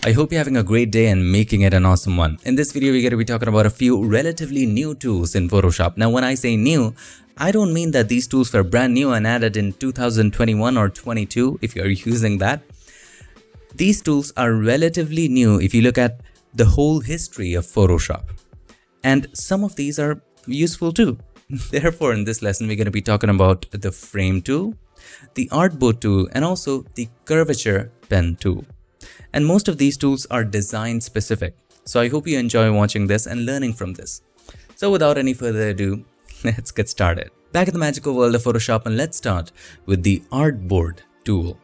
I hope you're having a great day and making it an awesome one. In this video, we're going to be talking about a few relatively new tools in Photoshop. Now, when I say new, I don't mean that these tools were brand new and added in 2021 or 22 if you're using that. These tools are relatively new if you look at the whole history of Photoshop. And some of these are useful too. Therefore, in this lesson, we're going to be talking about the Frame tool, the Artboard tool, and also the Curvature pen tool. And most of these tools are design specific. So I hope you enjoy watching this and learning from this. So without any further ado, let's get started. Back in the magical world of Photoshop, and let's start with the Artboard tool.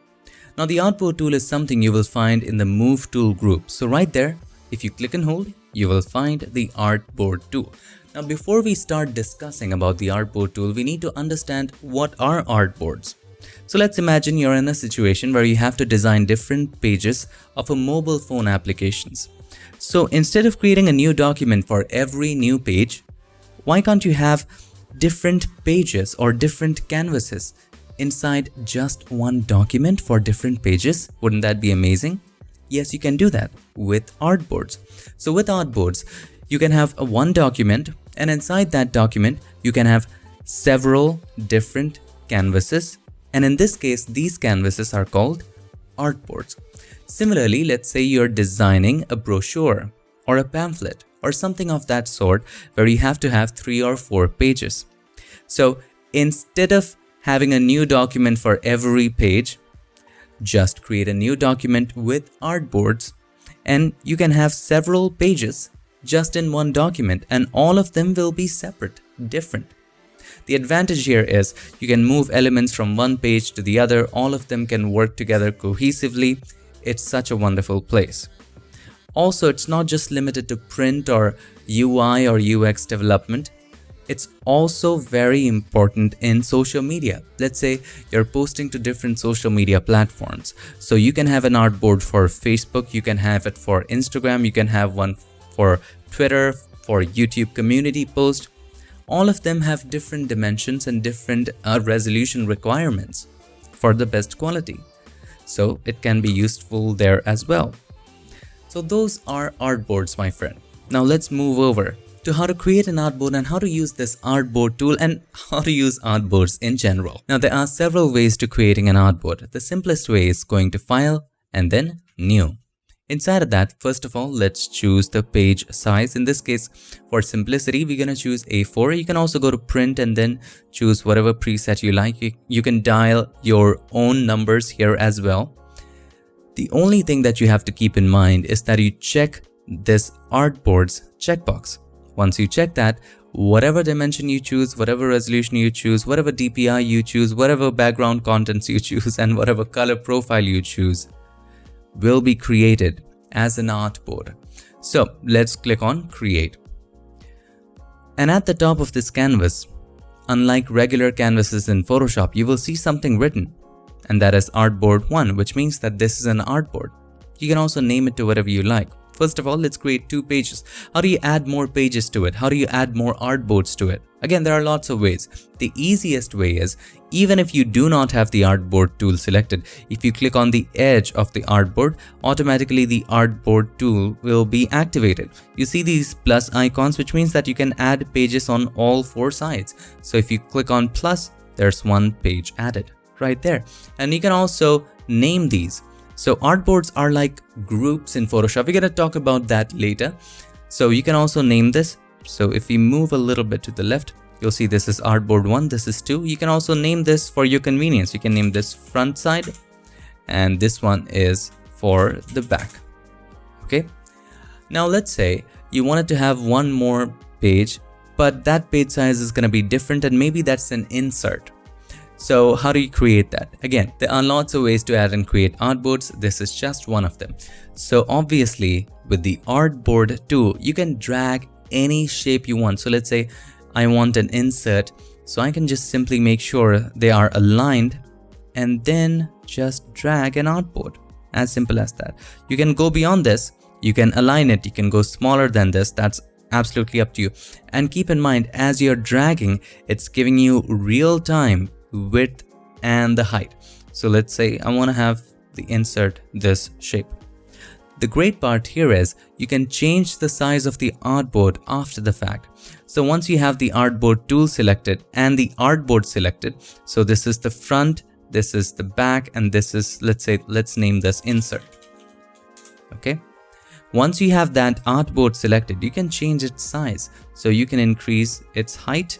Now the Artboard tool is something you will find in the Move tool group. So right there, if you click and hold, you will find the Artboard tool. Now before we start discussing about the Artboard tool, we need to understand what are artboards. So let's imagine you're in a situation where you have to design different pages of a mobile phone applications. So instead of creating a new document for every new page, why can't you have different pages or different canvases inside just one document for different pages? Wouldn't that be amazing? Yes, you can do that with artboards. So with artboards, you can have one document, and inside that document, you can have several different canvases. And in this case, these canvases are called artboards. Similarly, let's say you're designing a brochure or a pamphlet or something of that sort where you have to have 3 or 4 pages. So instead of having a new document for every page, just create a new document with artboards and you can have several pages just in one document, and all of them will be separate, different. The advantage here is you can move elements from one page to the other. All of them can work together cohesively. It's such a wonderful place. Also, it's not just limited to print or UI or UX development. It's also very important in social media. Let's say you're posting to different social media platforms. So you can have an artboard for Facebook, you can have it for Instagram, you can have one for Twitter, for YouTube community post. All of them have different dimensions and different resolution requirements for the best quality. So it can be useful there as well. So those are artboards, my friend. Now let's move over to how to create an artboard and how to use this artboard tool and how to use artboards in general. Now there are several ways to creating an artboard. The simplest way is going to File and then New. Inside of that, first of all, let's choose the page size. In this case, for simplicity, we're going to choose A4. You can also go to print and then choose whatever preset you like. You can dial your own numbers here as well. The only thing that you have to keep in mind is that you check this artboards checkbox. Once you check that, whatever dimension you choose, whatever resolution you choose, whatever DPI you choose, whatever background contents you choose, and whatever color profile you choose will be created as an artboard. So let's click on Create. And at the top of this canvas, unlike regular canvases in Photoshop, you will see something written, and that is Artboard 1, which means that this is an artboard. You can also name it to whatever you like. First of all, let's create 2 pages. How do you add more pages to it? How do you add more artboards to it? Again, there are lots of ways. The easiest way is, even if you do not have the artboard tool selected, if you click on the edge of the artboard, automatically the artboard tool will be activated. You see these plus icons, which means that you can add pages on all 4 sides. So if you click on plus, there's 1 page added right there. And you can also name these. So artboards are like groups in Photoshop. We're going to talk about that later. So you can also name this. So if we move a little bit to the left, you'll see this is Artboard 1, this is 2. You can also name this for your convenience. You can name this front side and this one is for the back. Okay. Now let's say you wanted to have one more page, but that page size is going to be different and maybe that's an insert. So how do you create that? Again, there are lots of ways to add and create artboards. This is just one of them. So obviously with the Artboard tool, you can drag any shape you want. So let's say I want an insert. So I can just simply make sure they are aligned and then just drag an artboard. As simple as that. You can go beyond this. You can align it. You can go smaller than this. That's absolutely up to you. And keep in mind, as you're dragging, it's giving you real time width and the height. So let's say I want to have the insert this shape. The great part here is you can change the size of the artboard after the fact. So once you have the artboard tool selected and the artboard selected, so this is the front, this is the back, and this is, let's name this insert. Okay. Once you have that artboard selected, you can change its size. So you can increase its height,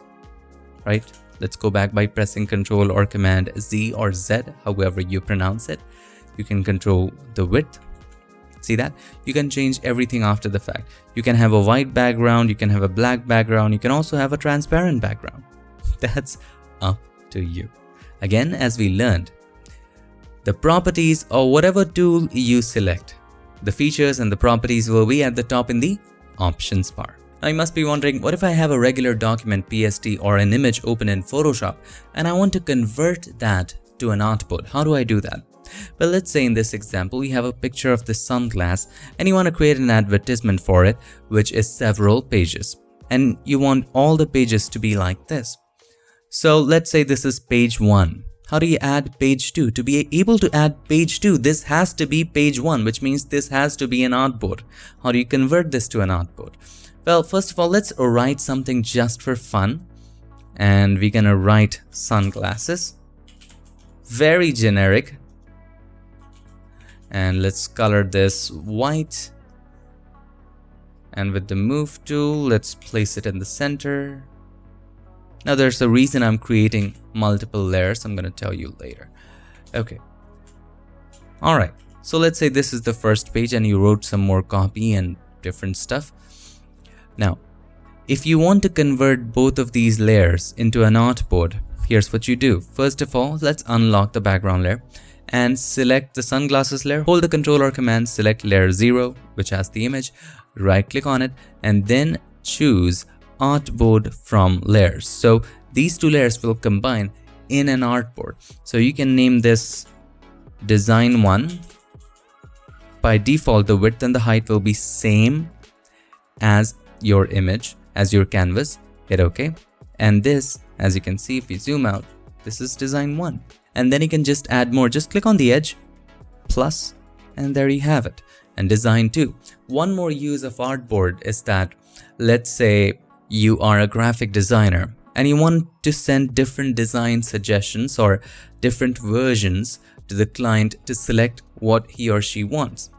right? Let's go back by pressing Ctrl or Command Z or Z, however you pronounce it. You can control the width. See that? You can change everything after the fact. You can have a white background, you can have a black background, you can also have a transparent background. That's up to you. Again, as we learned, the properties or whatever tool you select, the features and the properties will be at the top in the options bar. Now you must be wondering, what if I have a regular document PST or an image open in Photoshop and I want to convert that to an artboard? How do I do that? Well, let's say in this example, you have a picture of the sunglass and you want to create an advertisement for it, which is several pages. And you want all the pages to be like this. So let's say this is page 1. How do you add page 2? To be able to add page 2, this has to be page 1, which means this has to be an artboard. How do you convert this to an artboard? Well, first of all, let's write something just for fun. And we're gonna write sunglasses. Very generic. And let's color this white. And with the move tool, let's place it in the center. Now there's a reason I'm creating multiple layers. I'm going to tell you later. Okay. All right. So let's say this is the first page and you wrote some more copy and different stuff. Now, if you want to convert both of these layers into an artboard, here's what you do. First of all, let's unlock the background layer and select the sunglasses layer. Hold the Ctrl or Command, select layer 0, which has the image, right click on it, and then choose artboard from layers. So these two layers will combine in an artboard. So you can name this design 1. By default, the width and the height will be same as your image, as your canvas. Hit OK. And this, as you can see, if you zoom out, this is design 1. And then you can just add more. Just click on the edge, plus, and there you have it. And design 2. One more use of artboard is that, let's say you are a graphic designer and you want to send different design suggestions or different versions to the client to select what he or she wants.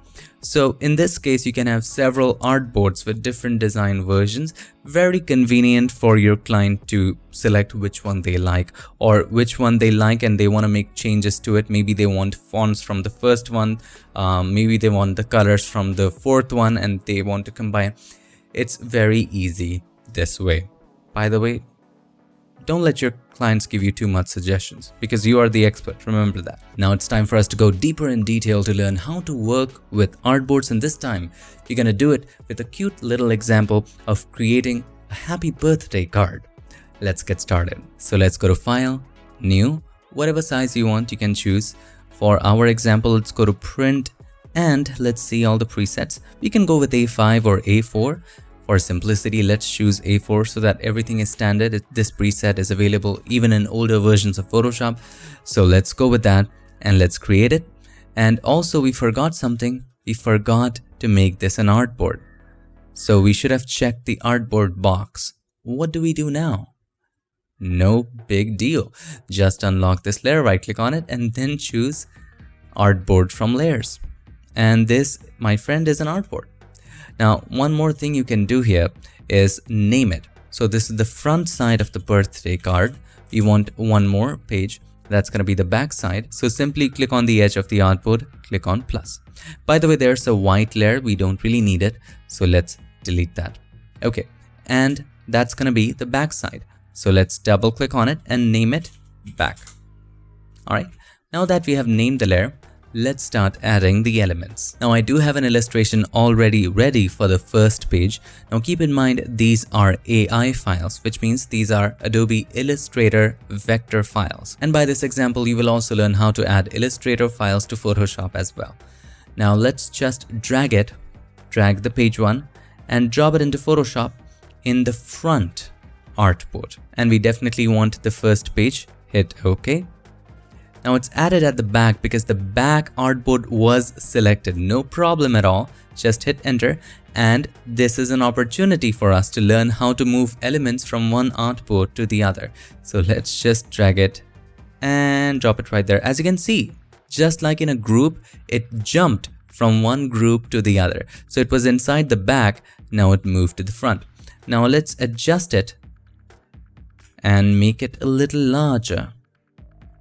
So in this case, you can have several artboards with different design versions. Very convenient for your client to select which one they like, or which one they like and they want to make changes to it. Maybe they want fonts from the first one, maybe they want the colors from the fourth one and they want to combine. It's very easy this way. By the way, don't let your clients give you too much suggestions because you are the expert, remember that. Now it's time for us to go deeper in detail to learn how to work with artboards, and this time you're gonna do it with a cute little example of creating a happy birthday card. Let's get started. So let's go to File, New, whatever size you want you can choose. For our example, let's go to Print and let's see all the presets. We can go with A5 or A4. For simplicity, let's choose A4 so that everything is standard. This preset is available even in older versions of Photoshop. So let's go with that and let's create it. And also we forgot something. We forgot to make this an artboard. So we should have checked the artboard box. What do we do now? No big deal. Just unlock this layer, right click on it and then choose Artboard from layers. And this, my friend, is an artboard. Now, one more thing you can do here is name it. So this is the front side of the birthday card. We want one more page. That's going to be the back side. So simply click on the edge of the artboard, click on plus. By the way, there's a white layer. We don't really need it. So let's delete that. Okay. And that's going to be the back side. So let's double click on it and name it back. All right. Now that we have named the layer, let's start adding the elements. Now I do have an illustration already ready for the first page. Now keep in mind these are AI files, which means these are Adobe Illustrator vector files. And by this example, you will also learn how to add Illustrator files to Photoshop as well. Now let's just drag the page one and drop it into Photoshop in the front artboard. And we definitely want the first page. Hit OK. Now it's added at the back because the back artboard was selected. No problem at all. Just hit enter, and this is an opportunity for us to learn how to move elements from one artboard to the other. So let's just drag it and drop it right there. As you can see, just like in a group, it jumped from one group to the other. So it was inside the back, now it moved to the front. Now let's adjust it and make it a little larger,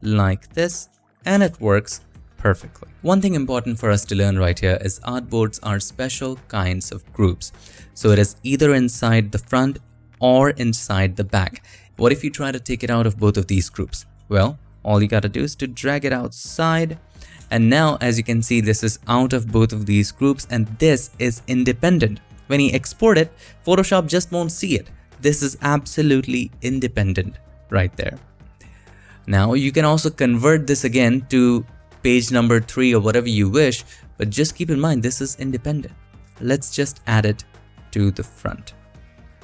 like this, and it works perfectly. One thing important for us to learn right here is artboards are special kinds of groups. So it is either inside the front or inside the back. What if you try to take it out of both of these groups? Well, all you gotta do is to drag it outside. And now, as you can see, this is out of both of these groups and this is independent. When you export it, Photoshop just won't see it. This is absolutely independent right there. Now you can also convert this again to page number 3 or whatever you wish, but just keep in mind this is independent. Let's just add it to the front.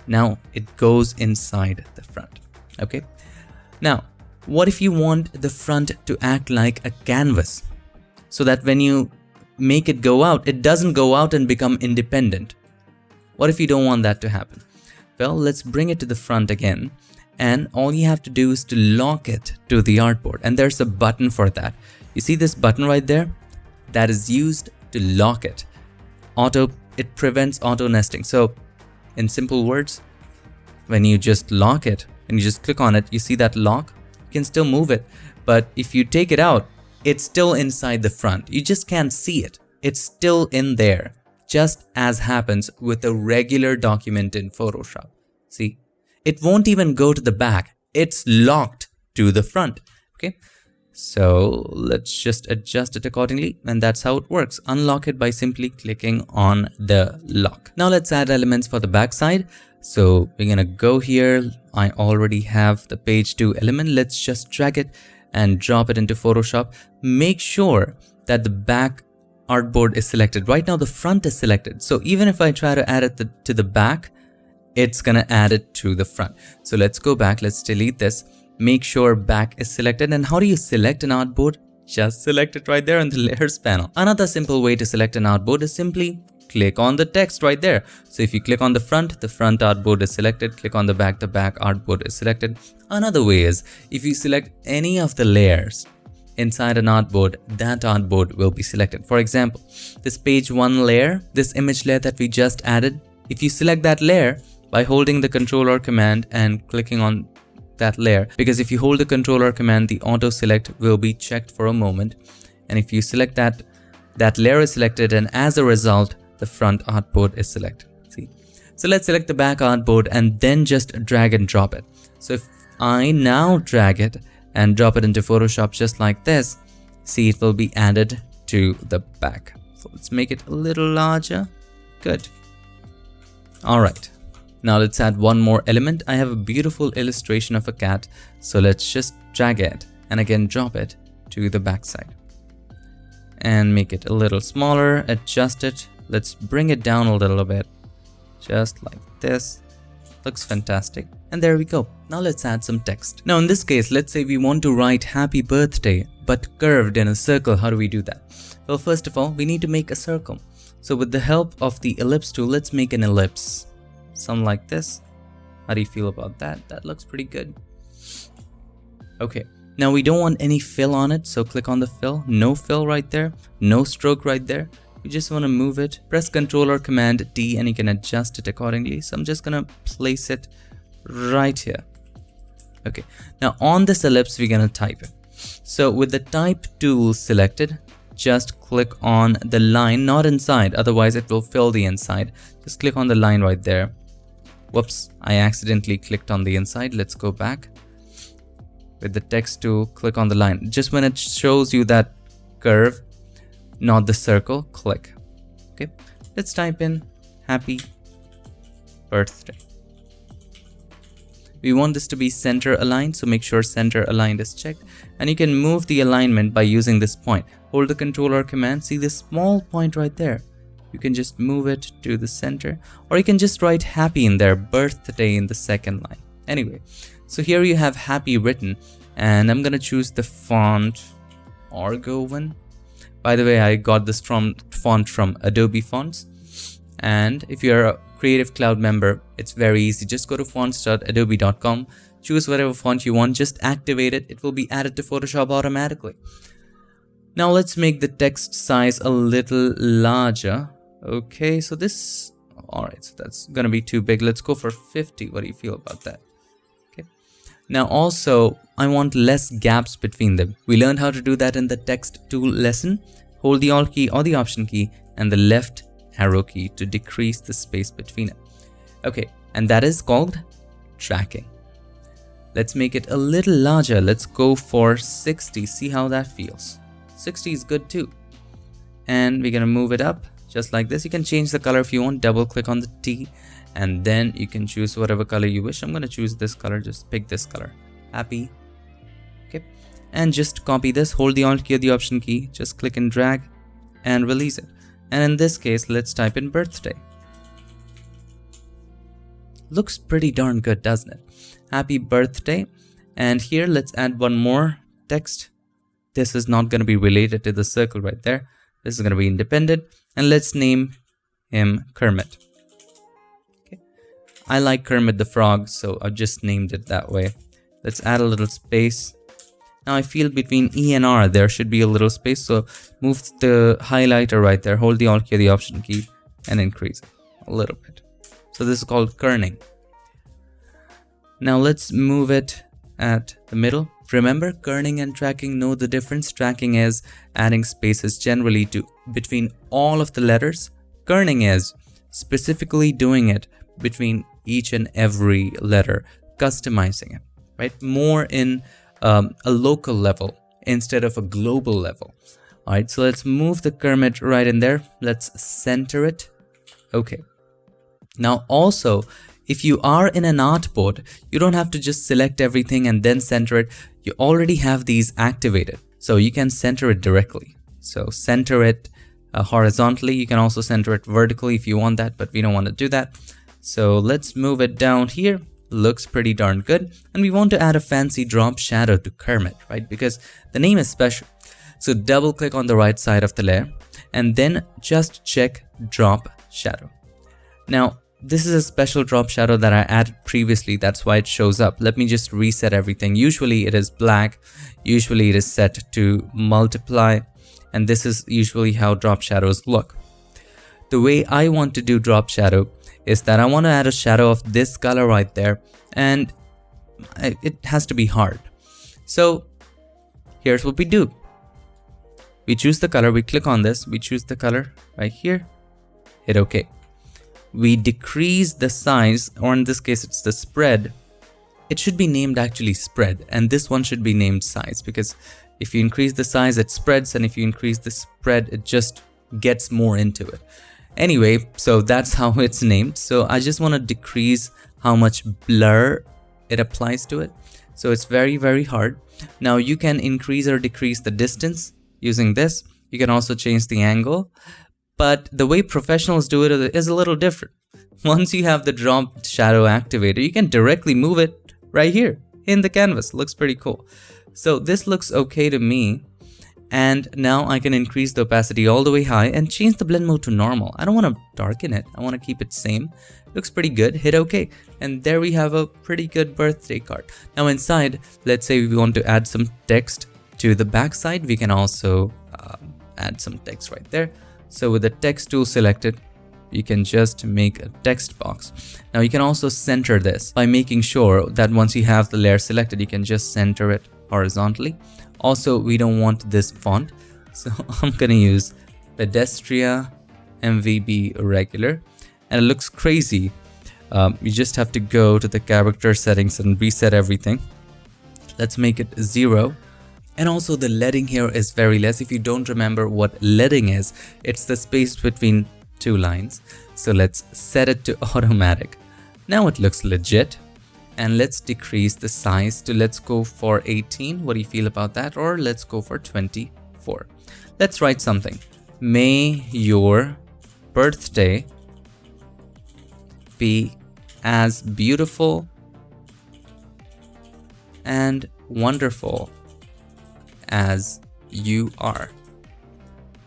Now it goes inside the front. Okay. Now, what if you want the front to act like a canvas so that when you make it go out, it doesn't go out and become independent? What if you don't want that to happen? Well, let's bring it to the front again, and all you have to do is to lock it to the artboard, and there's a button for that. You see this button right there? That is used to lock it. It prevents auto nesting. So in simple words, when you just lock it and you just click on it, you see that lock? You can still move it, but if you take it out, it's still inside the front. You just can't see it. It's still in there, just as happens with a regular document in Photoshop. See, it won't even go to the back. It's locked to the front. Okay, so let's just adjust it accordingly, and that's how it works. Unlock it by simply clicking on the lock. Now let's add elements for the back side. So we're gonna go here. I already have the page 2 element. Let's just drag it and drop it into Photoshop. Make sure that the back artboard is selected. Right now the front is selected. So even if I try to add it to the back, it's gonna add it to the front. So let's go back. Let's delete this. Make sure back is selected. And how do you select an artboard? Just select it right there on the layers panel. Another simple way to select an artboard is simply click on the text right there. So if you click on the front artboard is selected. Click on the back artboard is selected. Another way is if you select any of the layers inside an artboard, that artboard will be selected. For example, this page 1 layer, this image layer that we just added, if you select that layer by holding the Control or Command and clicking on that layer, because if you hold the Control or Command, the auto select will be checked for a moment, and if you select that layer is selected, and as a result the front artboard is selected. See, so let's select the back artboard and then just drag and drop it. So if I now drag it and drop it into Photoshop just like this, see, it will be added to the back. So let's make it a little larger. Good. All right. Now let's add one more element. I have a beautiful illustration of a cat. So let's just drag it and again drop it to the back side and make it a little smaller, adjust it. Let's bring it down a little bit, just like this. Looks fantastic. And there we go. Now let's add some text. Now in this case, let's say we want to write happy birthday, but curved in a circle. How do we do that? Well, first of all, we need to make a circle. So with the help of the ellipse tool, let's make an ellipse. Something like this. How do you feel about that? That looks pretty good. Okay. Now we don't want any fill on it. So click on the fill. No fill right there. No stroke right there. You just want to move it. Press Ctrl or Command D and you can adjust it accordingly. So I'm just gonna place it right here. Okay. Now on this ellipse, we're gonna type it. So with the type tool selected, just click on the line, not inside, otherwise it will fill the inside. Just click on the line right there. Whoops, I accidentally clicked on the inside. Let's go back. With the text tool, click on the line. Just when it shows you that curve, not the circle, click. Okay, let's type in happy birthday. We want this to be center aligned, so make sure center aligned is checked. And you can move the alignment by using this point. Hold the Control or Command, see this small point right there. You can just move it to the center, or you can just write happy in there, birthday in the second line. Anyway, so here you have happy written, and I'm gonna choose the font Argo one. By the way, I got this font from Adobe Fonts. And if you're a Creative Cloud member, it's very easy. Just go to fonts.adobe.com, choose whatever font you want, just activate it. It will be added to Photoshop automatically. Now let's make the text size a little larger. Okay, so this, all right, so that's gonna be too big. Let's go for 50. What do you feel about that? Okay. Now also, I want less gaps between them. We learned how to do that in the text tool lesson. Hold the Alt key or the Option key and the left arrow key to decrease the space between it. Okay, and that is called tracking. Let's make it a little larger. Let's go for 60. See how that feels. 60 is good too. And we're gonna move it up just like this. You can change the color if you want. Double click on the T and then you can choose whatever color you wish. I'm gonna choose this color. Just pick this color. Happy. Okay. And just copy this. Hold the Alt key or the Option key. Just click and drag and release it. And in this case, let's type in birthday. Looks pretty darn good, doesn't it? Happy birthday. And here, let's add one more text. This is not going to be related to the circle right there. This is going to be independent. And let's name him Kermit. Okay. I like Kermit the Frog, so I've just named it that way. Let's add a little space. Now I feel between E and R there should be a little space, so move the highlighter right there, hold the Alt key or the Option key and increase it a little bit. So this is called kerning. Now let's move it at the middle. Remember, kerning and tracking know the difference. Tracking is adding spaces generally to between all of the letters. Kerning is specifically doing it between each and every letter, customizing it, right? More in a local level instead of a global level. All right, so let's move the Kermit right in there. Let's center it. Okay. Now also, if you are in an artboard, you don't have to just select everything and then center it. You already have these activated, so you can center it directly. So center it horizontally. You can also center it vertically if you want that, but we don't want to do that. So let's move it down here. Looks pretty darn good. And we want to add a fancy drop shadow to Kermit, right? Because the name is special. So double click on the right side of the layer and then just check drop shadow. Now, this is a special drop shadow that I added previously. That's why it shows up. Let me just reset everything. Usually it is black. Usually it is set to multiply. And this is usually how drop shadows look. The way I want to do drop shadow is that I want to add a shadow of this color right there. And it has to be hard. So here's what we do. We choose the color. We click on this. We choose the color right here. Hit OK. We decrease the size, or in this case it's the spread. It should be named actually spread, and this one should be named size, because if you increase the size it spreads, and if you increase the spread it just gets more into it. Anyway, so that's how it's named. So I just want to decrease how much blur it applies to it. So it's very, very hard. Now you can increase or decrease the distance using this. You can also change the angle. But the way professionals do it is a little different. Once you have the drop shadow activated, you can directly move it right here in the canvas. Looks pretty cool. So this looks okay to me. And now I can increase the opacity all the way high and change the blend mode to normal. I don't want to darken it. I want to keep it same. Looks pretty good. Hit OK. And there we have a pretty good birthday card. Now inside, let's say we want to add some text to the back side. We can also add some text right there. So with the text tool selected, you can just make a text box. Now you can also center this by making sure that once you have the layer selected, you can just center it horizontally. Also, we don't want this font. So I'm going to use Pedestria MVB regular, and it looks crazy. You just have to go to the character settings and reset everything. Let's make it 0. And also the leading here is very less. If you don't remember what leading is, it's the space between two lines. So let's set it to automatic. Now it looks legit. And let's decrease the size to, let's go for 18. What do you feel about that? Or let's go for 24. Let's write something. May your birthday be as beautiful and wonderful as UR.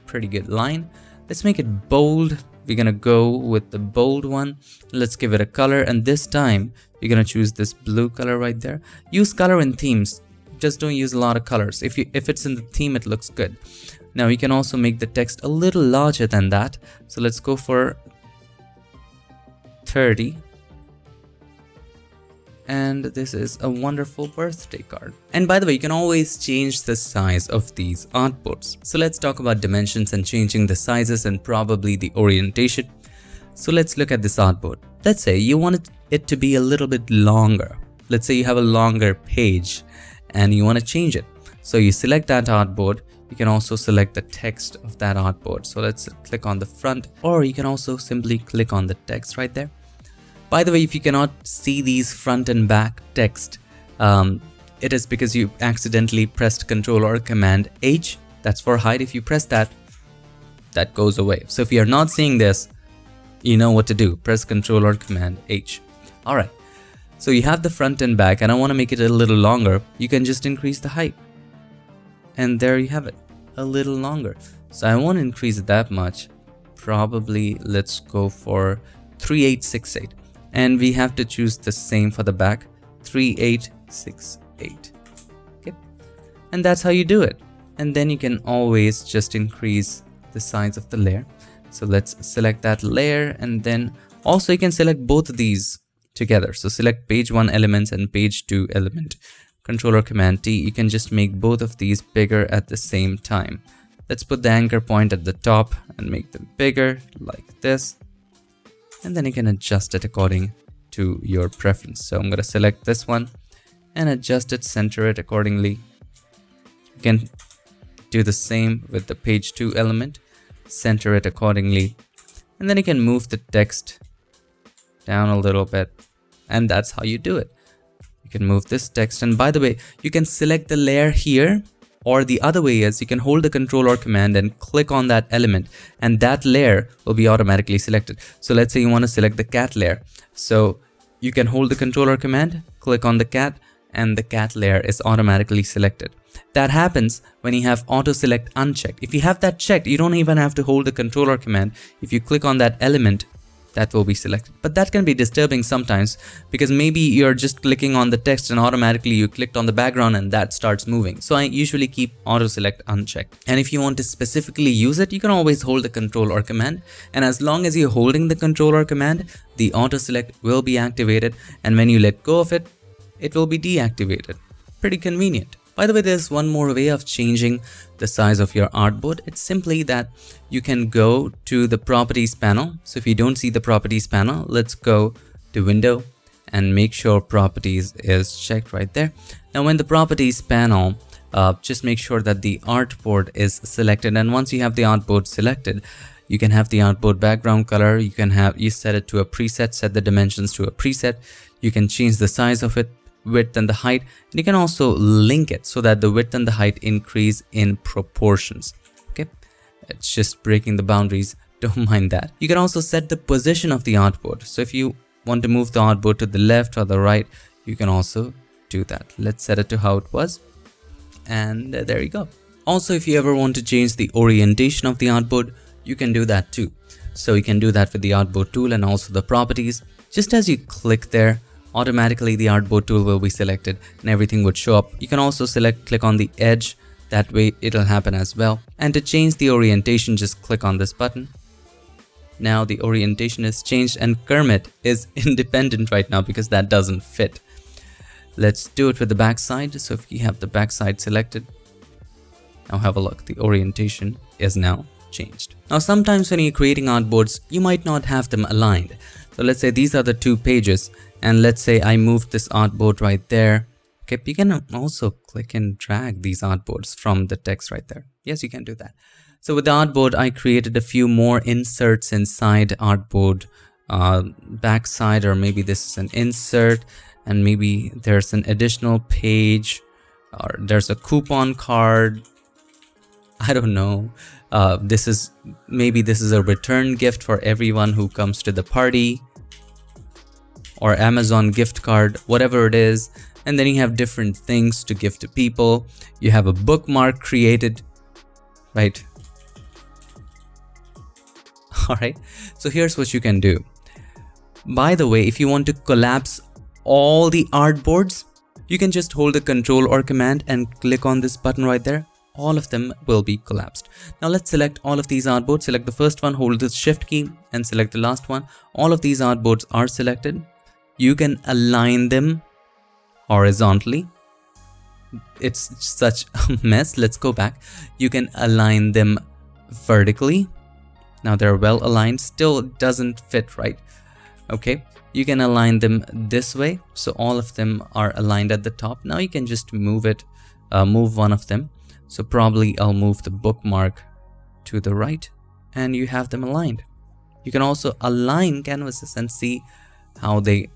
Pretty good line. Let's make it bold. We're gonna go with the bold one. Let's give it a color, and this time you're gonna choose this blue color right there. Use color in themes. Just don't use a lot of colors. If it's in the theme, it looks good. Now you can also make the text a little larger than that. So let's go for 30. And this is a wonderful birthday card. And by the way, you can always change the size of these artboards. So let's talk about dimensions and changing the sizes and probably the orientation. So let's look at this artboard. Let's say you want it to be a little bit longer. Let's say you have a longer page and you want to change it. So you select that artboard. You can also select the text of that artboard. So let's click on the front, or you can also simply click on the text right there. By the way, if you cannot see these front and back text, it is because you accidentally pressed Ctrl or Command H. That's for hide. If you press that, that goes away. So if you're not seeing this, you know what to do. Press Ctrl or Command H. All right. So you have the front and back, and I want to make it a little longer. You can just increase the height. And there you have it, a little longer. So I want to increase it that much. Probably let's go for 3868. And we have to choose the same for the back, 3868. Okay. And that's how you do it. And then you can always just increase the size of the layer. So let's select that layer, and then also you can select both of these together. So select page 1 elements and page 2 element. Control or Command T, you can just make both of these bigger at the same time. Let's put the anchor point at the top and make them bigger like this. And then you can adjust it according to your preference. So I'm going to select this one and adjust it, center it accordingly. You can do the same with the page 2 element, center it accordingly. And then you can move the text down a little bit, and that's how you do it. You can move this text, and by the way, you can select the layer here, or the other way is you can hold the Control or Command and click on that element, and that layer will be automatically selected. So let's say you want to select the cat layer. So you can hold the Control or Command, click on the cat, and the cat layer is automatically selected. That happens when you have auto select unchecked. If you have that checked, you don't even have to hold the Control or Command. If you click on that element, that will be selected. But that can be disturbing sometimes, because maybe you're just clicking on the text and automatically you clicked on the background and that starts moving. So I usually keep auto select unchecked. And if you want to specifically use it, you can always hold the Control or Command, and as long as you're holding the Control or Command, the auto select will be activated, and when you let go of it, it will be deactivated. Pretty convenient. By the way, there's one more way of changing the size of your artboard. It's simply that you can go to the properties panel. So if you don't see the properties panel, let's go to window and make sure properties is checked right there. Now when the properties panel, just make sure that the artboard is selected. And once you have the artboard selected, you can have the artboard background color. You set it to a preset, set the dimensions to a preset. You can change the size of it, width and the height, and you can also link it so that the width and the height increase in proportions. Okay, it's just breaking the boundaries, don't mind that. You can also set the position of the artboard. So if you want to move the artboard to the left or the right, you can also do that. Let's set it to how it was, and there you go. Also, if you ever want to change the orientation of the artboard, you can do that too. So you can do that with the artboard tool and also the properties. Just as you click there, automatically the artboard tool will be selected and everything would show up. You can also click on the edge, that way it'll happen as well. And to change the orientation, just click on this button. Now the orientation is changed, and Kermit is independent right now because that doesn't fit. Let's do it with the backside. So if you have the backside selected, now have a look, the orientation is now changed. Now sometimes when you're creating artboards, you might not have them aligned. So let's say these are the two pages, and let's say I moved this artboard right there. Okay, you can also click and drag these artboards from the text right there. Yes, you can do that. So with the artboard, I created a few more inserts inside artboard backside, or maybe this is an insert, and maybe there's an additional page, or there's a coupon card. I don't know. Maybe this is a return gift for everyone who comes to the party, or Amazon gift card, whatever it is. And then you have different things to give to people. You have a bookmark created. right? Alright, so here's what you can do. By the way, if you want to collapse all the artboards, you can just hold the Control or Command and click on this button right there. All of them will be collapsed. Now let's select all of these artboards. Select the first one, hold the Shift key and select the last one. All of these artboards are selected. You can align them horizontally. It's such a mess. Let's go back. You can align them vertically. Now they're well aligned, still doesn't fit right. Okay, you can align them this way. So all of them are aligned at the top. Now you can just move it, move one of them. So probably I'll move the bookmark to the right and you have them aligned. You can also align canvases and see how they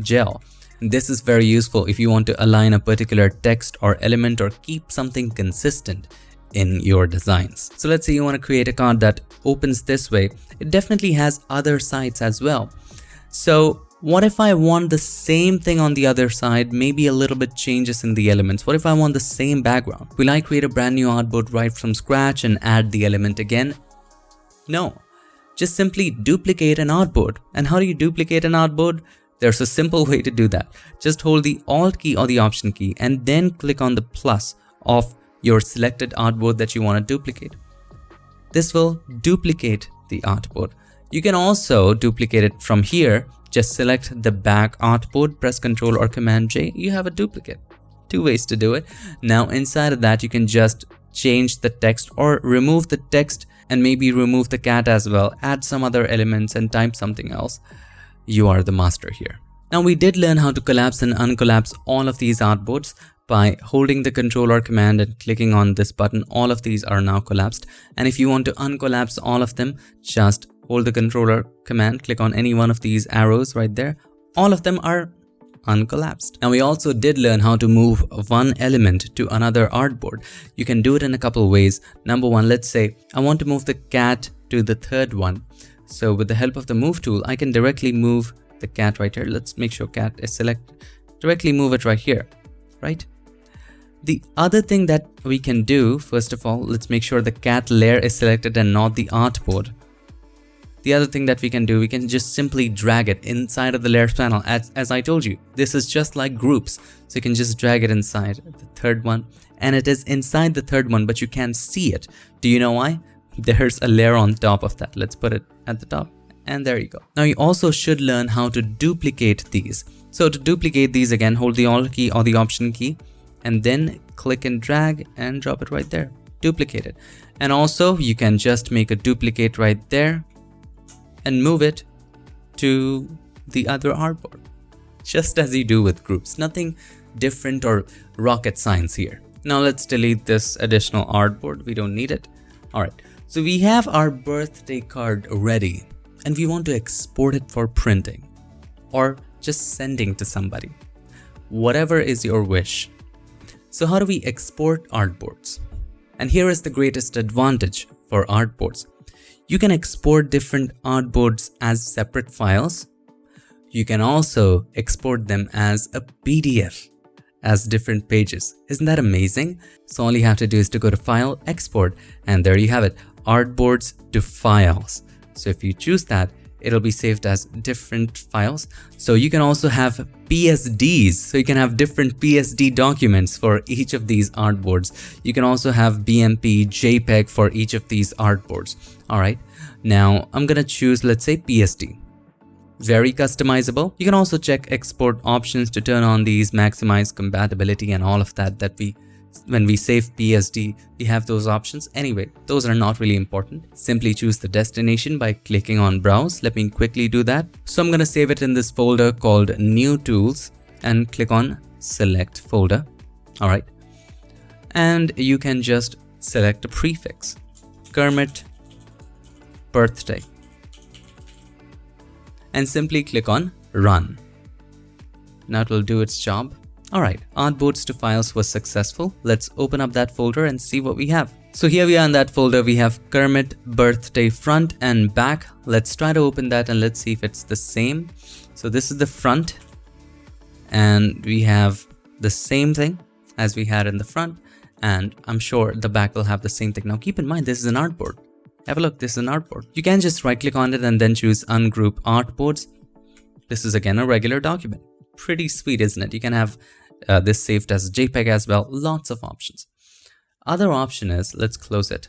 gel. This is very useful if you want to align a particular text or element or keep something consistent in your designs. So let's say you want to create a card that opens this way. It definitely has other sides as well. So what if I want the same thing on the other side, maybe a little bit changes in the elements? What if I want the same background? Will I create a brand new artboard right from scratch and add the element again? No, just simply duplicate an artboard. And how do you duplicate an artboard? There's a simple way to do that. Just hold the Alt key or the Option key and then click on the plus of your selected artboard that you want to duplicate. This will duplicate the artboard. You can also duplicate it from here. Just select the back artboard, press Ctrl or Command J. You have a duplicate. Two ways to do it. Now inside of that, you can just change the text or remove the text and maybe remove the cat as well. Add some other elements and type something else. You are the master here. Now we did learn how to collapse and uncollapse all of these artboards by holding the Control or Command and clicking on this button. All of these are now collapsed. And if you want to uncollapse all of them, just hold the Control or Command, click on any one of these arrows right there. All of them are uncollapsed. Now we also did learn how to move one element to another artboard. You can do it in a couple of ways. Number one, let's say I want to move the cat to the third one. So with the help of the Move tool, I can directly move the cat right here. Let's make sure cat is selected. Directly move it right here, right? The other thing that we can do, first of all, let's make sure the cat layer is selected and not the artboard. The other thing that we can do, we can just simply drag it inside of the layers panel. As I told you, this is just like groups. So you can just drag it inside the third one, and it is inside the third one, but you can't see it. Do you know why? There's a layer on top of that. Let's put it at the top, and there you go. Now you also should learn how to duplicate these. So to duplicate these, again, hold the Alt key or the Option key, and then click and drag and drop it right there. Duplicate it. And also you can just make a duplicate right there and move it to the other artboard, just as you do with groups. Nothing different or rocket science here. Now let's delete this additional artboard. We don't need it. All right, so we have our birthday card ready and we want to export it for printing or just sending to somebody. Whatever is your wish. So how do we export artboards? And here is the greatest advantage for artboards. You can export different artboards as separate files. You can also export them as a PDF, as different pages. Isn't that amazing? So all you have to do is to go to File, Export, and there you have it, Artboards to Files. So if you choose that, it'll be saved as different files. So you can also have PSDs. So you can have different PSD documents for each of these artboards. You can also have BMP, JPEG for each of these artboards. All right. Now I'm going to choose, let's say, PSD. Very customizable. You can also check export options to turn on these, maximize compatibility and all of that when we save PSD, we have those options. Anyway, those are not really important. Simply choose the destination by clicking on Browse. Let me quickly do that. So I'm going to save it in this folder called New Tools and click on Select Folder. All right. And you can just select a prefix, Kermit birthday, and simply click on Run. Now it will do its job. Alright, Artboards to Files was successful. Let's open up that folder and see what we have. So here we are in that folder. We have Kermit birthday front and back. Let's try to open that and let's see if it's the same. So this is the front and we have the same thing as we had in the front, and I'm sure the back will have the same thing. Now keep in mind, this is an artboard. Have a look, this is an artboard. You can just right click on it and then choose ungroup artboards. This is again a regular document. Pretty sweet, isn't it? You can have this saved as JPEG as well. Lots of options. Other option is, let's close it.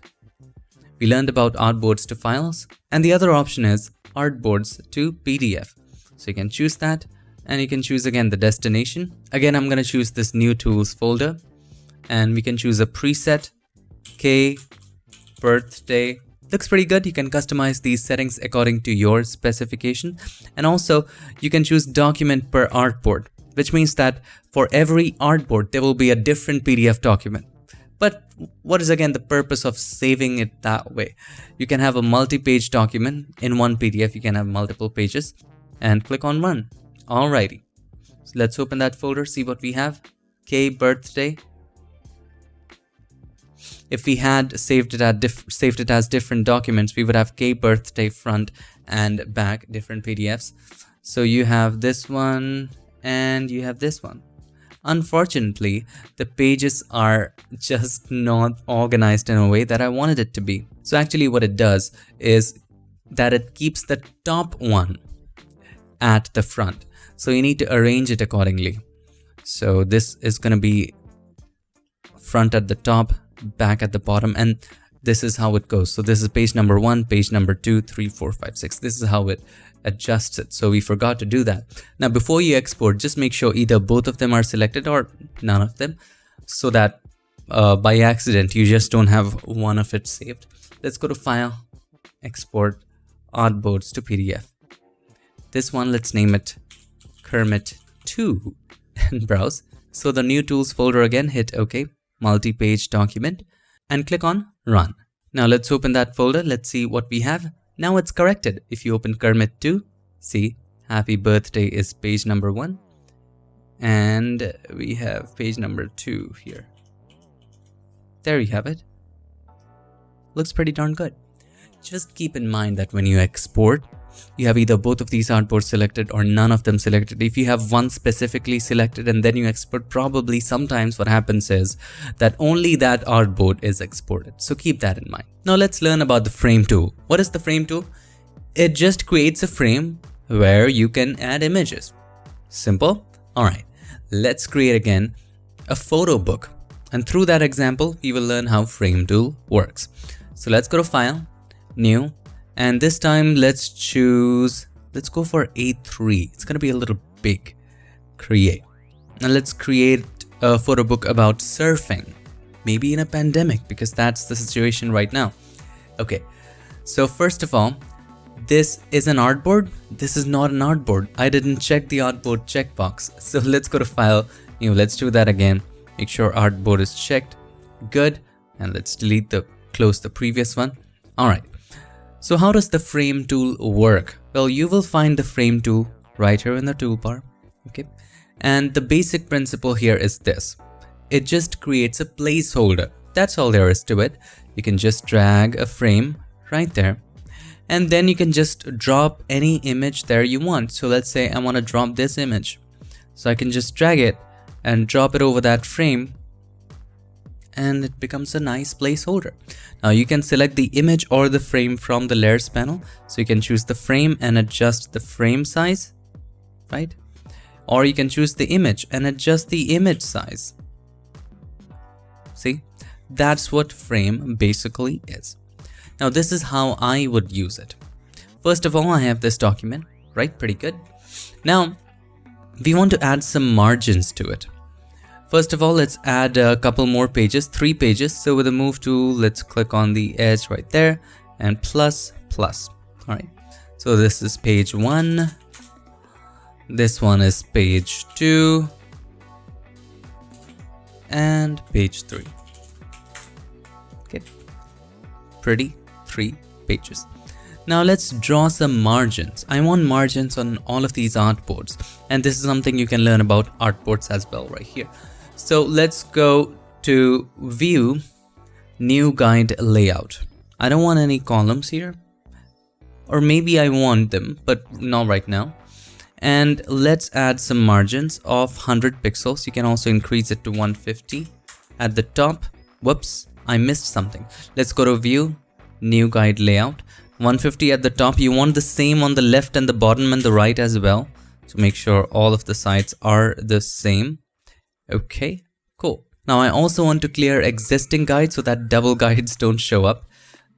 We learned about artboards to files, and the other option is artboards to PDF. So you can choose that, and you can choose again the destination. Again, I'm going to choose this new tools folder, and we can choose a preset, K, birthday. Looks pretty good. You can customize these settings according to your specification. And also you can choose document per artboard, which means that for every artboard, there will be a different PDF document. But what is again the purpose of saving it that way? You can have a multi-page document in one PDF. You can have multiple pages, and click on run. Alrighty. So let's open that folder, see what we have. K birthday. If we had saved it as different documents, we would have K birthday front and back, different PDFs. So you have this one and you have this one. Unfortunately, the pages are just not organized in a way that I wanted it to be. So actually what it does is that it keeps the top one at the front. So you need to arrange it accordingly. So this is going to be front at the top, back at the bottom, and this is how it goes. So this is page number 1, page number 2, 3, 4, 5, 6. This is how it adjusts it. So we forgot to do that. Now before you export, just make sure either both of them are selected or none of them, so that by accident you just don't have one of it saved. Let's go to File, Export, Artboards to PDF. This one, let's name it Kermit 2 and browse. So the new tools folder again, hit OK, multi-page document, and click on run. Now let's open that folder. Let's see what we have. Now it's corrected. If you open Kermit 2, see happy birthday is page number 1, and we have page number 2 here. There you have it. Looks pretty darn good. Just keep in mind that when you export, you have either both of these artboards selected or none of them selected. If you have one specifically selected and then you export, probably sometimes what happens is that only that artboard is exported. So keep that in mind. Now let's learn about the frame tool. What is the frame tool? It just creates a frame where you can add images. Simple. Alright, let's create again a photo book. And through that example, we will learn how frame tool works. So let's go to File, New, and this time let's go for A3. It's gonna be a little big. Create. Now let's create a photo book about surfing. Maybe in a pandemic, because that's the situation right now. Okay, so first of all, this is an artboard. This is not an artboard. I didn't check the artboard checkbox. So let's go to File, New. Let's do that again. Make sure artboard is checked. Good. And let's close the previous one. Alright. So how does the frame tool work? Well, you will find the frame tool right here in the toolbar. Okay. And the basic principle here is this. It just creates a placeholder. That's all there is to it. You can just drag a frame right there. And then you can just drop any image there you want. So let's say I want to drop this image. So I can just drag it and drop it over that frame, and it becomes a nice placeholder. Now you can select the image or the frame from the layers panel. So you can choose the frame and adjust the frame size, right? Or you can choose the image and adjust the image size. See, that's what frame basically is. Now this is how I would use it. First of all, I have this document, right? Pretty good. Now we want to add some margins to it. First of all, let's add a couple more pages, 3 pages. So with the move tool, let's click on the edge right there and plus. All right. So this is page 1. This one is page 2 and page 3. Okay. Pretty 3 pages. Now let's draw some margins. I want margins on all of these artboards, and this is something you can learn about artboards as well right here. So let's go to View, New Guide Layout. I don't want any columns here, or maybe I want them, but not right now. And let's add some margins of 100 pixels. You can also increase it to 150 at the top. Whoops, I missed something. Let's go to view, new guide layout, 150 at the top. You want the same on the left and the bottom and the right as well. So make sure all of the sides are the same. Okay, cool. Now I also want to clear existing guides so that double guides don't show up.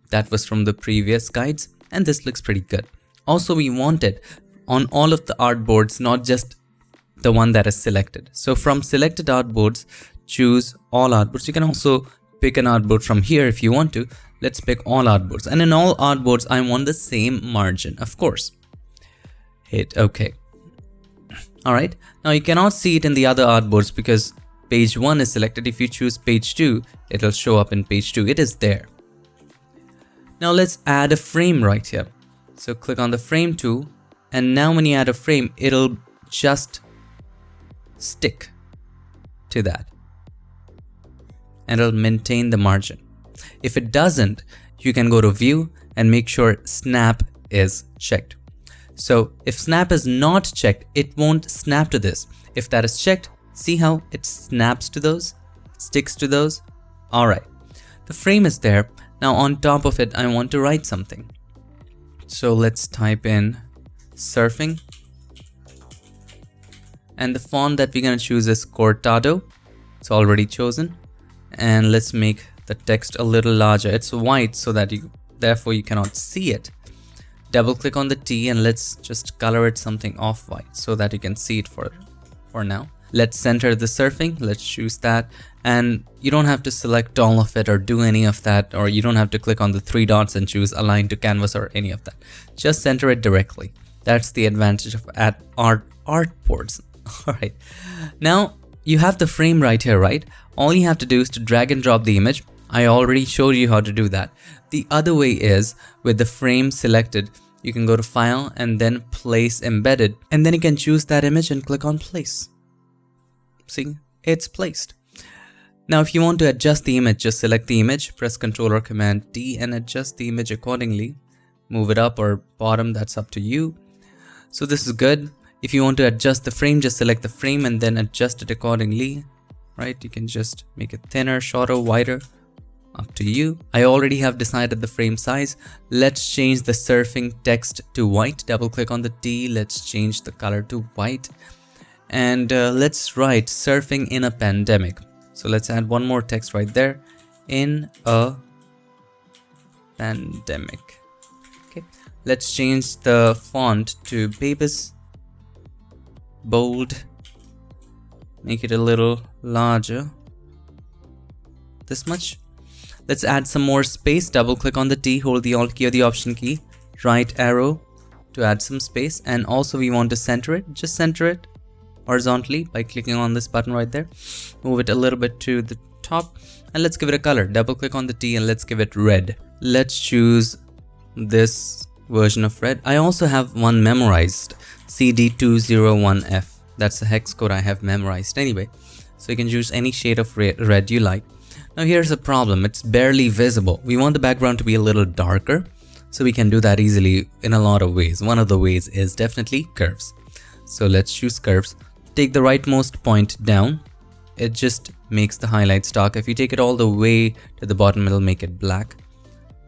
That was from the previous guides, and this looks pretty good. Also, we want it on all of the artboards, not just the one that is selected. So from selected artboards, choose all artboards. You can also pick an artboard from here if you want to. Let's pick all artboards. And in all artboards, I want the same margin, of course. Hit OK. Alright, now you cannot see it in the other artboards because page 1 is selected. If you choose page 2, it'll show up in page 2. It is there. Now let's add a frame right here. So click on the frame tool. And now when you add a frame, it'll just stick to that. And it'll maintain the margin. If it doesn't, you can go to view and make sure snap is checked. So if snap is not checked, it won't snap to this. If that is checked, see how it snaps to those, sticks to those? Alright, the frame is there. Now on top of it, I want to write something. So let's type in surfing. And the font that we're going to choose is Cortado. It's already chosen. And let's make the text a little larger. It's white so that therefore you cannot see it. Double click on the T and let's just color it something off-white so that you can see it for now. Let's center the surfing. Let's choose that. And you don't have to select all of it or do any of that, or you don't have to click on the 3 dots and choose align to canvas or any of that. Just center it directly. That's the advantage of artboards. Alright. Now you have the frame right here, right? All you have to do is to drag and drop the image. I already showed you how to do that. The other way is with the frame selected, you can go to file and then place embedded, and then you can choose that image and click on place. See, it's placed. Now if you want to adjust the image, just select the image, press Ctrl or Command D and adjust the image accordingly. Move it up or bottom, that's up to you. So this is good. If you want to adjust the frame, just select the frame and then adjust it accordingly. Right, you can just make it thinner, shorter, wider, up to you. I already have decided the frame size. Let's change the surfing text to white. Double click on the T. Let's change the color to white. And let's write surfing in a pandemic. So let's add one more text right there. In a pandemic. Okay. Let's change the font to Babus. Bold. Make it a little larger. This much. Let's add some more space. Double click on the T, hold the Alt key or the Option key, right arrow to add some space. And also we want to center it. Just center it horizontally by clicking on this button right there. Move it a little bit to the top and let's give it a color. Double click on the T and let's give it red. Let's choose this version of red. I also have one memorized, CD201F. That's the hex code I have memorized anyway. So you can choose any shade of red you like. Now here's a problem, it's barely visible. We want the background to be a little darker, so we can do that easily in a lot of ways. One of the ways is definitely curves. So let's choose curves. Take the rightmost point down. It just makes the highlights dark. If you take it all the way to the bottom, it'll make it black.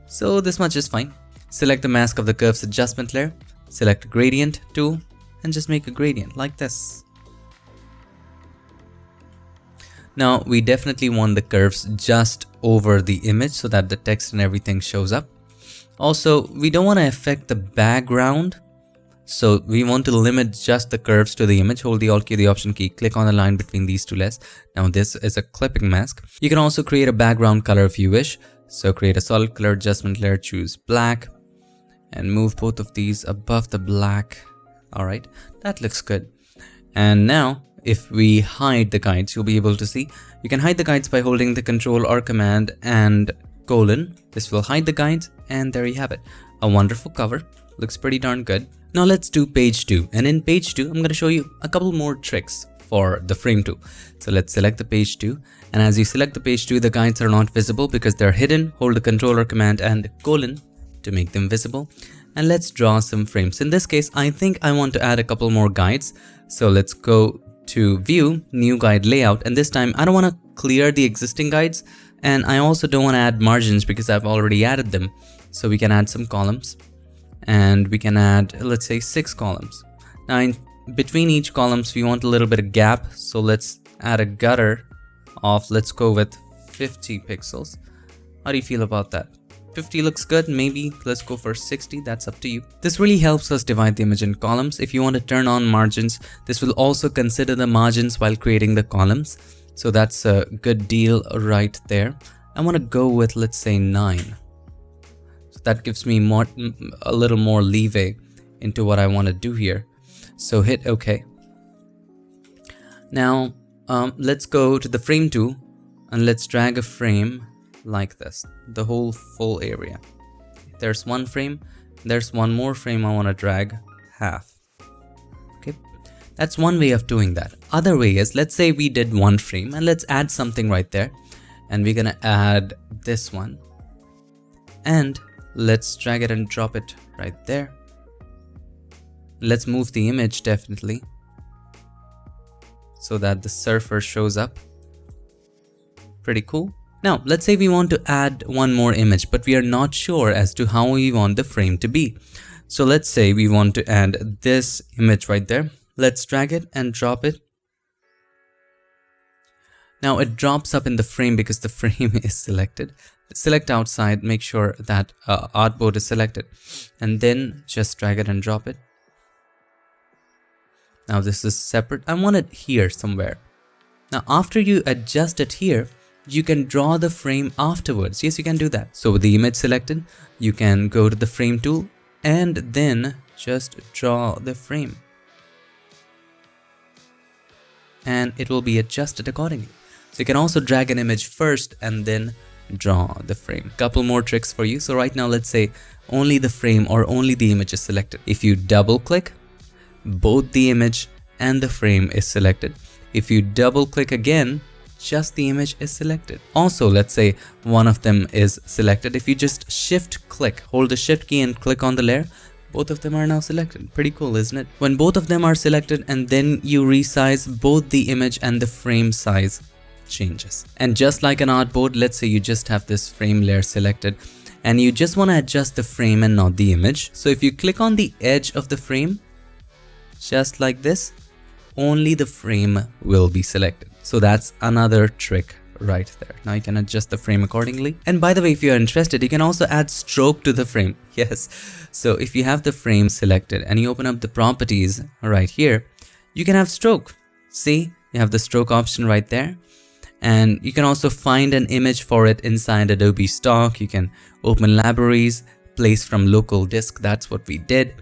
So this much is fine. Select the mask of the curves adjustment layer. Select gradient tool and just make a gradient like this. Now we definitely want the curves just over the image so that the text and everything shows up. Also, we don't want to affect the background. So we want to limit just the curves to the image. Hold the Alt key, the Option key, click on the line between these two layers. Now this is a clipping mask. You can also create a background color if you wish. So create a solid color adjustment layer, choose black and move both of these above the black. Alright, that looks good. And now if we hide the guides, you'll be able to see. You can hide the guides by holding the Control or Command and colon. This will hide the guides and there you have it. A wonderful cover. Looks pretty darn good. Now let's do page 2. And in page 2, I'm going to show you a couple more tricks for the frame tool. So let's select the page 2. And as you select the page 2, the guides are not visible because they're hidden. Hold the Control or Command and colon to make them visible. and let's draw some frames. In this case, I think I want to add a couple more guides. So let's go to view, new guide layout, and this time I don't want to clear the existing guides, and I also don't want to add margins because I've already added them. So we can add some columns, and we can add, let's say, 6 columns. Now in between each columns we want a little bit of gap, so let's add a gutter of, let's go with 50 pixels. How do you feel about that? 50 looks good, maybe let's go for 60, that's up to you. This really helps us divide the image in columns. If you want to turn on margins, this will also consider the margins while creating the columns. So that's a good deal right there. I want to go with, let's say, 9. So that gives me a little more leeway into what I want to do here. So hit OK. Now let's go to the frame tool and let's drag a frame like this, the whole full area. There's one frame, there's one more frame I want to drag half. Okay, that's one way of doing that. Other way is, let's say we did one frame and let's add something right there, and we're gonna add this one, and let's drag it and drop it right there. Let's move the image definitely so that the surfer shows up. Pretty cool. Now, let's say we want to add one more image, but we are not sure as to how we want the frame to be. So let's say we want to add this image right there. Let's drag it and drop it. Now it drops up in the frame because the frame is selected. Select outside, make sure that Artboard is selected, and then just drag it and drop it. Now this is separate. I want it here somewhere. Now after you adjust it here, you can draw the frame afterwards. Yes, you can do that. So with the image selected, you can go to the frame tool and then just draw the frame, and it will be adjusted accordingly. So you can also drag an image first and then draw the frame. Couple more tricks for you. So right now, let's say only the frame or only the image is selected. If you double click, both the image and the frame is selected. If you double click again, just the image is selected. Also, let's say one of them is selected. If you just shift click, hold the shift key and click on the layer, both of them are now selected. Pretty cool, isn't it? When both of them are selected and then you resize, both the image and the frame size changes. And just like an artboard, let's say you just have this frame layer selected and you just want to adjust the frame and not the image. So if you click on the edge of the frame, just like this, only the frame will be selected. So that's another trick right there. Now you can adjust the frame accordingly. And by the way, if you're interested, you can also add stroke to the frame. Yes. So if you have the frame selected and you open up the properties right here, you can have stroke. See, you have the stroke option right there. And you can also find an image for it inside Adobe Stock. You can open libraries, place from local disk. That's what we did.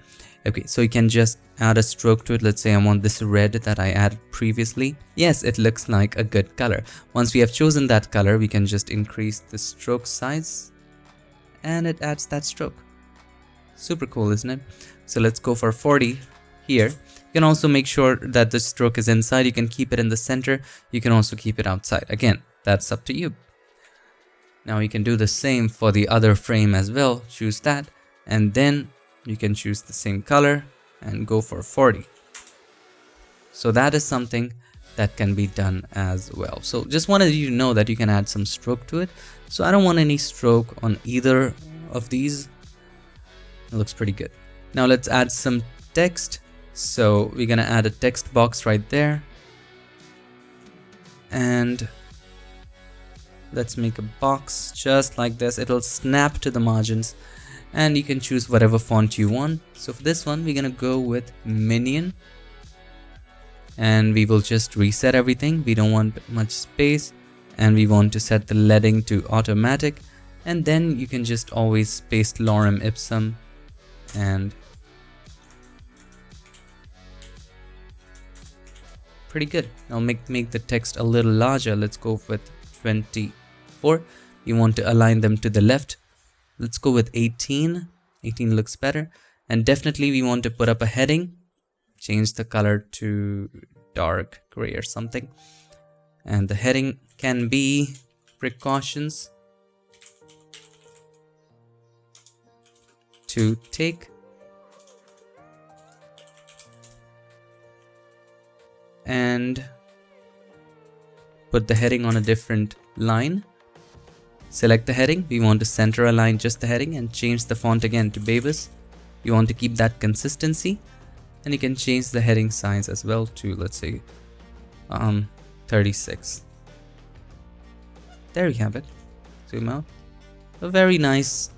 Okay, so you can just add a stroke to it. Let's say I want this red that I added previously. Yes, it looks like a good color. Once we have chosen that color, we can just increase the stroke size and it adds that stroke. Super cool, isn't it? So let's go for 40 here. You can also make sure that the stroke is inside. You can keep it in the center. You can also keep it outside. Again, that's up to you. Now you can do the same for the other frame as well. Choose that, and then you can choose the same color and go for 40. So that is something that can be done as well. So just wanted you to know that you can add some stroke to it. So I don't want any stroke on either of these. It looks pretty good. Now let's add some text. So we're gonna add a text box right there. And let's make a box just like this. It'll snap to the margins. And you can choose whatever font you want. So for this one, we're gonna go with Minion. And we will just reset everything. We don't want much space. And we want to set the leading to automatic. And then you can just always paste lorem ipsum. And pretty good. Now make the text a little larger. Let's go with 24. You want to align them to the left. Let's go with 18. 18 looks better. And definitely we want to put up a heading. Change the color to dark gray or something. And the heading can be precautions to take and put the heading on a different line. Select the heading. We want to center align just the heading and change the font again to Babus. You want to keep that consistency, and you can change the heading size as well to, let's say, 36. There you have it. Zoom out. A very nice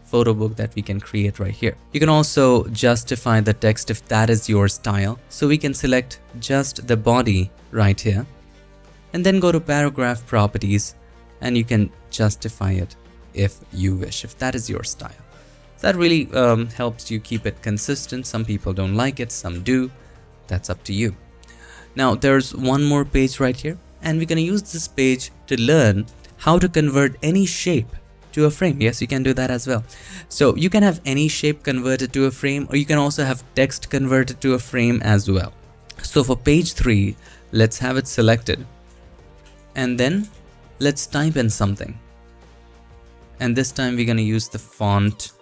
photo book that we can create right here. You can also justify the text if that is your style. So we can select just the body right here and then go to paragraph properties, and you can justify it if you wish, if that is your style. That really helps you keep it consistent. Some people don't like it, some do. That's up to you. Now there's one more page right here, and we're going to use this page to learn how to convert any shape to a frame. Yes, you can do that as well. So you can have any shape converted to a frame, or you can also have text converted to a frame as well. So for page 3, let's have it selected, and then let's type in something. And this time we're going to use the font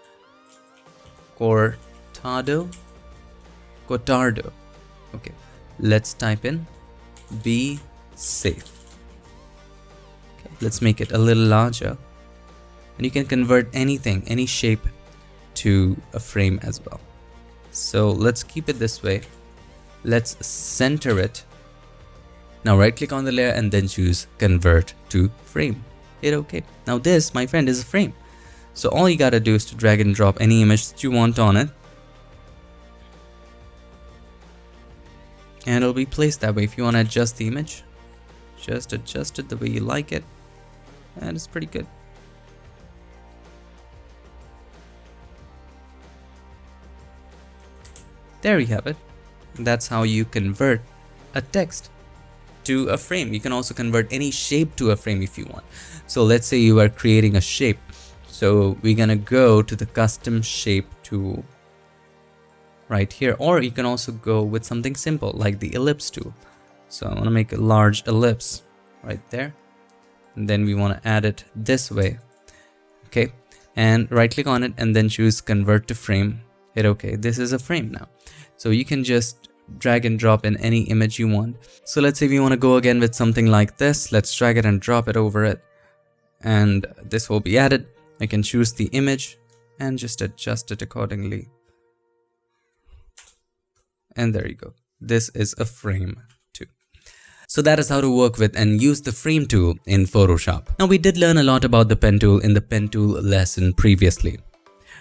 Cortado. Okay, let's type in be safe. Okay, let's make it a little larger, and you can convert anything, any shape, to a frame as well. So let's keep it this way. Let's center it. Now right click on the layer and then choose convert to frame. Hit OK. Now this, my friend, is a frame. So all you gotta do is to drag and drop any image that you want on it, and it'll be placed that way. If you want to adjust the image, just adjust it the way you like it, and it's pretty good. There you have it. That's how you convert a text to a frame. You can also convert any shape to a frame if you want. So let's say you are creating a shape. So we're gonna go to the custom shape tool right here, or you can also go with something simple like the ellipse tool. So I want to make a large ellipse right there, and then we want to add it this way. Okay, and right click on it and then choose convert to frame. Hit OK. This is a frame now. So you can just drag and drop in any image you want. So let's say we want to go again with something like this. Let's drag it and drop it over it, and this will be added. I can choose the image and just adjust it accordingly. And there you go. This is a frame too. So that is how to work with and use the frame tool in Photoshop. Now we did learn a lot about the pen tool in the pen tool lesson previously.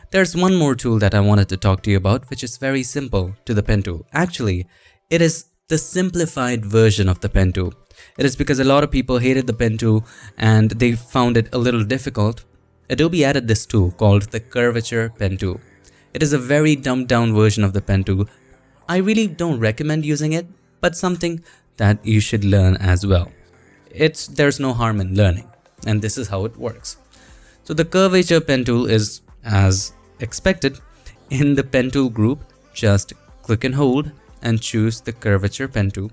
There's one more tool that I wanted to talk to you about, which is very simple to the pen tool. Actually, it is the simplified version of the pen tool. It is because a lot of people hated the pen tool and they found it a little difficult. Adobe added this tool called the Curvature pen tool. It is a very dumbed down version of the pen tool. I really don't recommend using it, but something that you should learn as well. There's no harm in learning, and this is how it works. So the Curvature pen tool is, as expected, in the pen tool group. Just click and hold and choose the Curvature pen tool.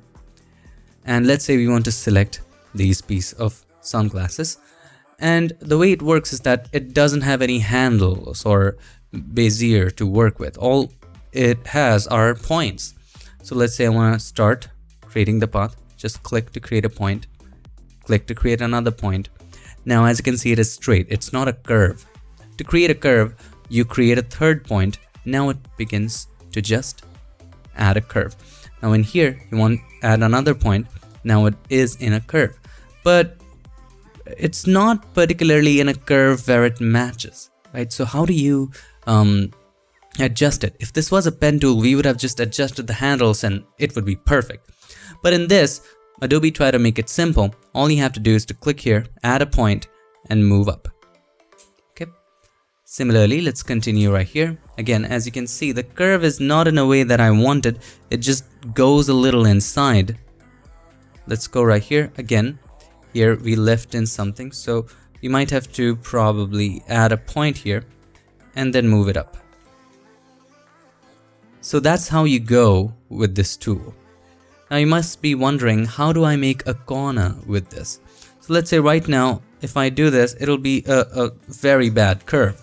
And let's say we want to select these piece of sunglasses. And the way it works is that it doesn't have any handles or bezier to work with. All it has are points. So let's say I want to start creating the path. Just click to create a point. Click to create another point. Now as you can see, it is straight. It's not a curve. To create a curve, you create a third point. Now it begins to just add a curve. Now in here, you want to add another point. Now it is in a curve. But it's not particularly in a curve where it matches, right? So how do you adjust it? If this was a pen tool, we would have just adjusted the handles and it would be perfect. But in this, Adobe tried to make it simple. All you have to do is to click here, add a point, and move up. Okay. Similarly, let's continue right here. Again, as you can see, the curve is not in a way that I wanted. It just goes a little inside. Let's go right here. Again, here we left in something, so you might have to probably add a point here and then move it up. So that's how you go with this tool. Now you must be wondering, how do I make a corner with this? So let's say right now, if I do this, it'll be a very bad curve.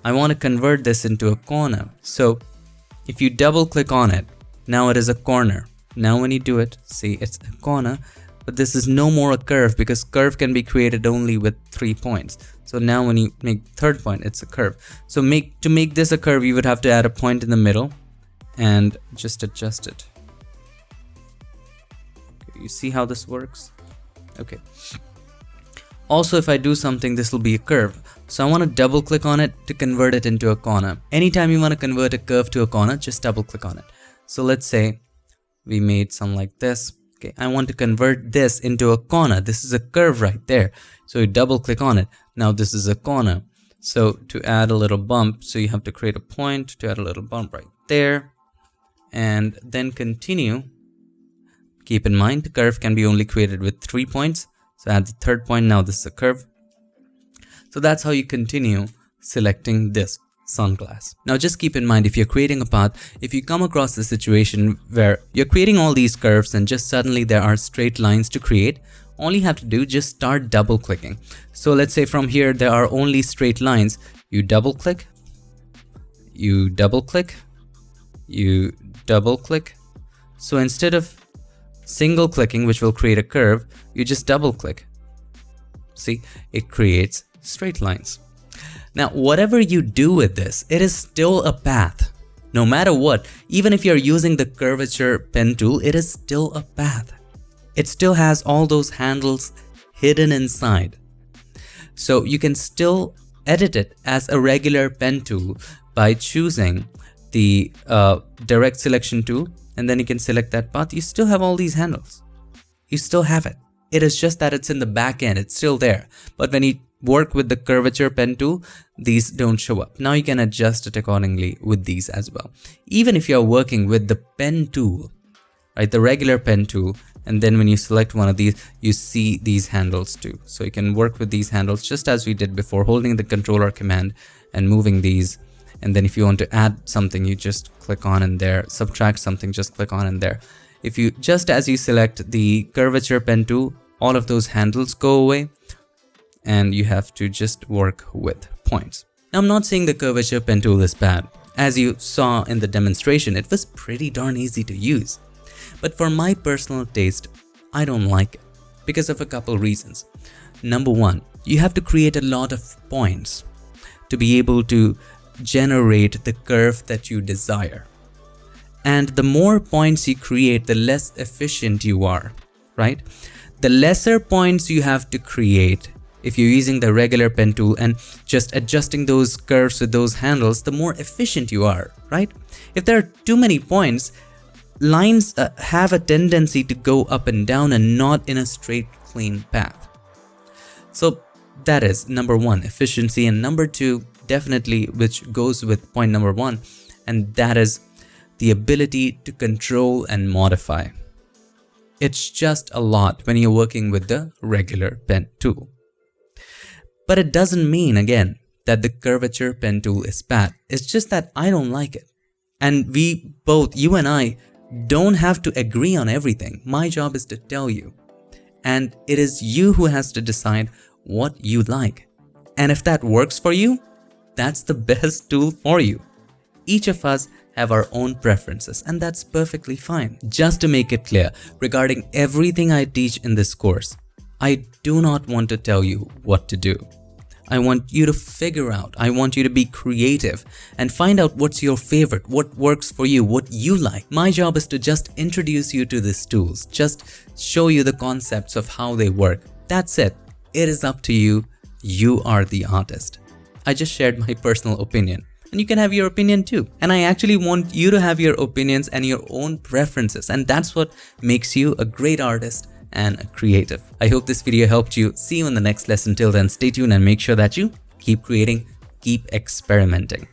I want to convert this into a corner. So if you double click on it, now it is a corner. Now when you do it, see it's a corner, but this is no more a curve because curve can be created only with 3 points. So now when you make third point, it's a curve. So to make this a curve, you would have to add a point in the middle and just adjust it. Okay, you see how this works? Okay. Also, if I do something, this will be a curve. So I want to double click on it to convert it into a corner. Anytime you want to convert a curve to a corner, just double click on it. So let's say we made some like this. Okay, I want to convert this into a corner. This is a curve right there. So you double click on it. Now this is a corner. So to add a little bump, so you have to create a point to add a little bump right there. And then continue. Keep in mind, the curve can be only created with 3 points. So add the third point. Now this is a curve. So that's how you continue selecting this sunglass. Now just keep in mind, if you're creating a path, if you come across the situation where you're creating all these curves and just suddenly there are straight lines to create, all you have to do, just start double clicking. So let's say from here there are only straight lines. You double click, you double click, you double click. So instead of single clicking, which will create a curve, you just double click. See, it creates straight lines. Now, whatever you do with this, it is still a path. No matter what, even if you're using the curvature pen tool, it is still a path. It still has all those handles hidden inside. So you can still edit it as a regular pen tool by choosing the direct selection tool, and then you can select that path. You still have all these handles. You still have it. It is just that it's in the back end. It's still there. But when you work with the curvature pen tool, these don't show up. Now you can adjust it accordingly with these as well. Even if you're working with the pen tool, right, the regular pen tool, and then when you select one of these, you see these handles too. So you can work with these handles just as we did before, holding the controller command and moving these. And then if you want to add something, you just click on in there, subtract something, just click on in there. If you, just as you select the curvature pen tool, all of those handles go away and you have to just work with points. Now I'm not saying the curvature pen tool is bad. As you saw in the demonstration, it was pretty darn easy to use. But for my personal taste, I don't like it because of a couple reasons. Number one, you have to create a lot of points to be able to generate the curve that you desire. And the more points you create, the less efficient you are, right? The lesser points you have to create, if you're using the regular pen tool and just adjusting those curves with those handles, the more efficient you are, right? If there are too many points, lines have a tendency to go up and down and not in a straight, clean path. So that is number one, efficiency, and number two, definitely, which goes with point number one, and that is the ability to control and modify. It's just a lot when you're working with the regular pen tool. But it doesn't mean, again, that the curvature pen tool is bad. It's just that I don't like it. And we both, you and I, don't have to agree on everything. My job is to tell you. And it is you who has to decide what you like. And if that works for you, that's the best tool for you. Each of us have our own preferences, and that's perfectly fine. Just to make it clear, regarding everything I teach in this course, I do not want to tell you what to do. I want you to figure out, I want you to be creative and find out what's your favorite, what works for you, what you like. My job is to just introduce you to these tools, just show you the concepts of how they work. That's it. It is up to you. You are the artist. I just shared my personal opinion, and you can have your opinion too. And I actually want you to have your opinions and your own preferences, and that's what makes you a great artist and a creative. I hope this video helped you. See you in the next lesson. Till then, stay tuned and make sure that you keep creating, keep experimenting.